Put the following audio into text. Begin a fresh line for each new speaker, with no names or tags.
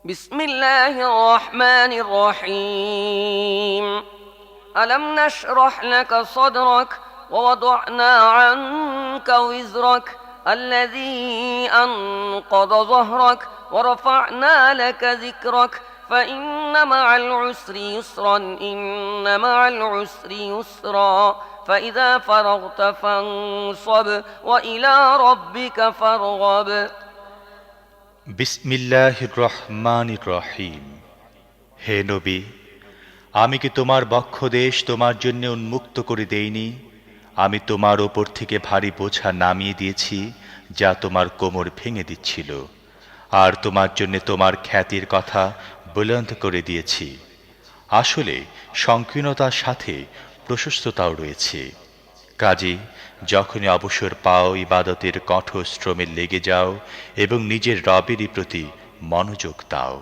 بسم الله الرحمن الرحيم ألم نشرح لك صدرك ووضعنا عنك وزرك الذي أنقض ظهرك ورفعنا لك ذكرك فإن مع العسر يسرا إن مع العسر يسرا فإذا فرغت فانصب وإلى ربك فارغب
বিসমিল্লাহির রহমানির রহিম। হে নবী, আমি কি তোমার বক্ষদেশ তোমার জন্য উন্মুক্ত করে দেইনি? আমি তোমার ওপর থেকে ভারী বোঝা নামিয়ে দিয়েছি, যা তোমার কোমর ভেঙে দিচ্ছিল, আর তোমার জন্য তোমার খ্যাতির কথা বুলন্দ করে দিয়েছি। আসলে সংকীর্ণতার সাথে প্রশস্ততাও রয়েছে। কাজেই যখনই অবসর পাও, ইবাদতের কঠোর শ্রমে লেগে যাও এবং নিজের রবেরই প্রতি মনোযোগ দাও।